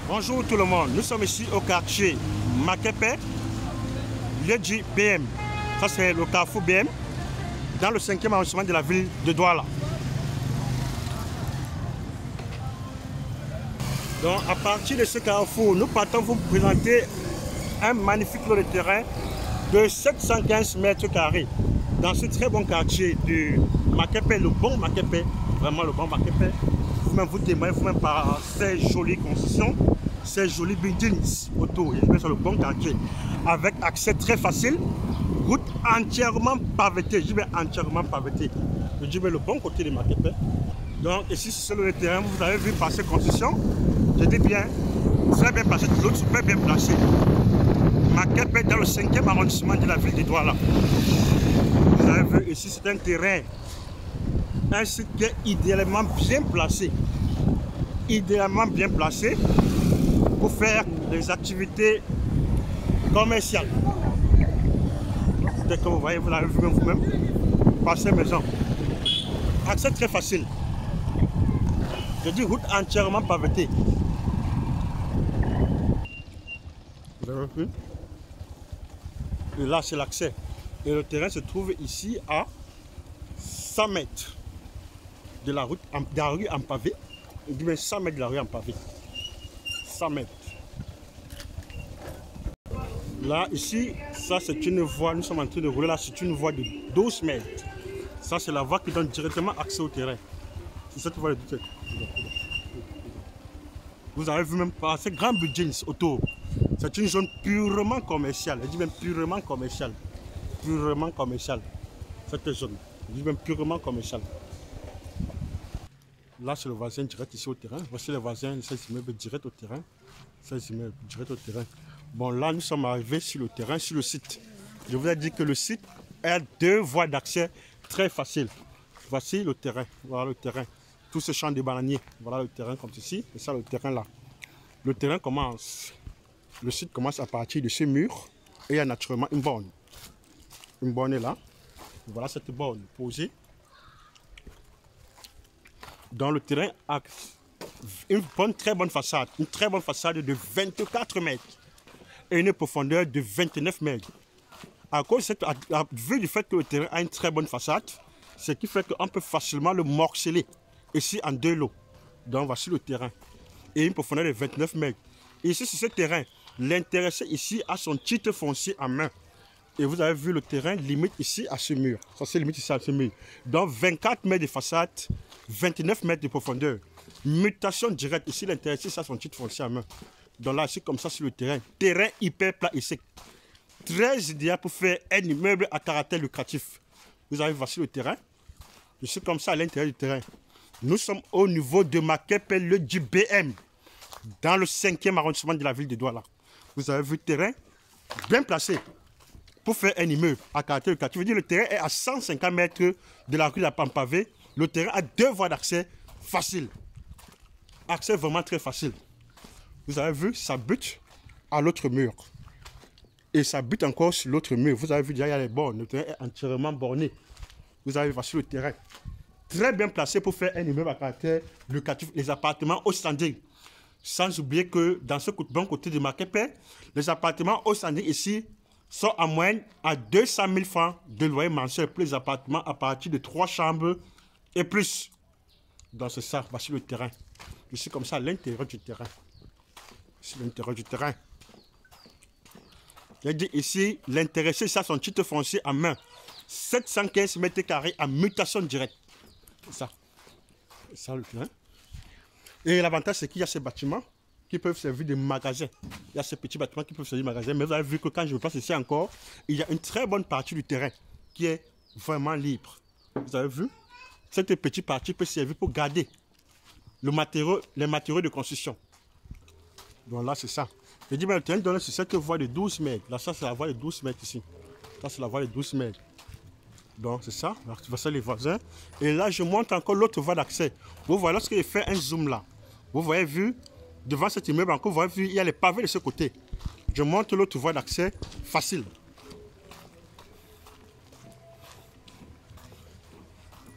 Bonjour tout le monde, nous sommes ici au quartier Makepe, lieu du BM. Ça c'est le carrefour BM, dans le 5e arrondissement de la ville de Douala. Donc à partir de ce carrefour, nous partons vous présenter un magnifique lot de terrain de 715 mètres carrés dans ce très bon quartier du Makepe, le bon Makepe, vraiment le bon Makepe. Vous-même vous témoignez vous-même par ces jolies constructions, ces jolis buildings autour. Et sur le bon quartier, avec accès très facile, route entièrement pavetée. Je dis bien entièrement pavetée. Je dis bien le bon côté de Makepe. Donc ici c'est le terrain, vous avez vu par ces constructions. Je dis bien, très bien placé, l'autre super bien placé. Makepe dans le 5e arrondissement de la ville de Douala. Vous avez vu ici c'est un terrain, un site qui est idéalement bien placé. Idéalement bien placé pour faire des activités commerciales. Dès que vous voyez, vous l'avez vu vous-même, par ces maisons. Accès très facile. Je dis route entièrement pavetée. Vous avez vu? Et là, c'est l'accès. Et le terrain se trouve ici à 100 mètres de la route, de la rue en pavé. Je dis bien 100 mètres de la rue en pavé. 100 mètres. Là, ici, ça c'est une voie, nous sommes en train de rouler là, c'est une voie de 12 mètres. Ça, c'est la voie qui donne directement accès au terrain. C'est cette voie de 12 mètres. Vous avez vu même pas ces grands buildings autour. C'est une zone purement commerciale. Je dis même purement commerciale. Purement commerciale. Cette zone. Je dis même purement commerciale. Là, c'est le voisin direct ici au terrain. Voici le voisin, ces immeubles direct au terrain. Ces immeubles direct au terrain. Bon, là, nous sommes arrivés sur le terrain, sur le site. Je vous ai dit que le site a 2 voies d'accès très faciles. Voici le terrain. Voilà le terrain. Tous ces champs de bananiers. Voilà le terrain comme ceci. Et ça, le terrain là. Le terrain commence. Le site commence à partir de ce mur. Et il y a naturellement une borne. Une borne est là. Voilà cette borne posée. Dans le terrain a une très bonne façade. Une très bonne façade de 24 mètres. Et une profondeur de 29 mètres. À cause vu du fait que le terrain a une très bonne façade, ce qui fait qu'on peut facilement le morceler ici en 2 lots. Donc voici le terrain. Et une profondeur de 29 mètres. Et ici sur ce terrain, l'intéressé ici a son titre foncier en main. Et vous avez vu le terrain limite ici à ce mur. Ça c'est limite ici à ce mur. Donc 24 mètres de façade, 29 mètres de profondeur. Mutation directe. Ici l'intéressé a son titre foncier en main. Donc là c'est comme ça sur le terrain. Terrain hyper plat et sec. Très idéal pour faire un immeuble à caractère lucratif. Vous avez voici le terrain. Je suis comme ça à l'intérieur du terrain. Nous sommes au niveau de Makepe, le du BM, dans le 5e arrondissement de la ville de Douala. Vous avez vu le terrain bien placé pour faire un immeuble à caractère lucratif. Je veux dire, le terrain est à 150 mètres de la rue de la Pampavé. Le terrain a 2 voies d'accès faciles. Accès vraiment très facile. Vous avez vu, ça bute à l'autre mur. Et ça bute encore sur l'autre mur. Vous avez vu, déjà, il y a les bornes. Le terrain est entièrement borné. Vous avez vu, voici le terrain. Très bien placé pour faire un immeuble à caractère locatif. Les appartements au standing. Sans oublier que dans ce bon côté de Makepe, les appartements au standing ici sont en moyenne à 200 000 francs de loyer mensuel pour les appartements à partir de 3 chambres et plus. Donc c'est ça, voici le terrain. Je suis comme ça à l'intérieur du terrain. C'est l'intérieur du terrain. J'ai dit ici, l'intéressé, ça son titre foncier en main. 715 mètres carrés en mutation directe. C'est ça. C'est ça le terrain. Et l'avantage, c'est qu'il y a ces bâtiments qui peuvent servir de magasins. Il y a ces petits bâtiments qui peuvent servir de magasins. Mais vous avez vu que quand je me place ici encore, il y a une très bonne partie du terrain qui est vraiment libre. Vous avez vu? Cette petite partie peut servir pour garder les matériaux de construction. Donc là, c'est ça. Je dis, mais le terrain donné sur cette voie de 12 mètres. Là, ça, c'est la voie de 12 mètres ici. Ça, c'est la voie de 12 mètres. Donc, c'est ça. Là, tu vois ça, les voisins. Et là, je montre encore l'autre voie d'accès. Vous voyez, lorsque je fais un zoom là, vous voyez, vu, devant cet immeuble, encore, vous voyez, vu, il y a les pavés de ce côté. Je montre l'autre voie d'accès facile.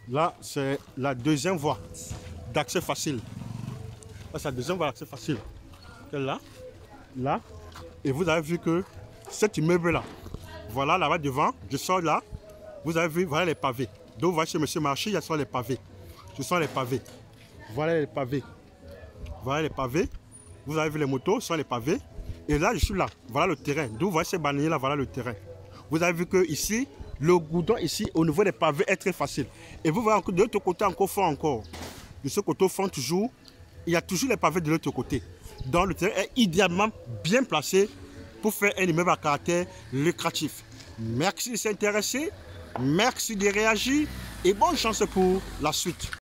Là, c'est la deuxième voie d'accès facile. Là, c'est la deuxième voie d'accès facile. C'est là. Là. Et vous avez vu que cet immeuble-là, voilà là-bas devant, je sors là. Vous avez vu, voilà les pavés. Donc, vous voyez chez M. Marchi, il y a les pavés. Ce sont les pavés. Voilà les pavés. Voilà les pavés. Vous avez vu les motos, ce sont les pavés. Et là, je suis là. Voilà le terrain. Donc, vous voyez ces bannières là, voilà le terrain. Vous avez vu que ici, le goudron ici, au niveau des pavés, est très facile. Et vous voyez de l'autre côté encore fort encore. De ce côté fond toujours, il y a toujours les pavés de l'autre côté. Donc, le terrain est idéalement bien placé pour faire un immeuble à caractère lucratif. Merci de s'intéresser. Merci de réagir et bonne chance pour la suite.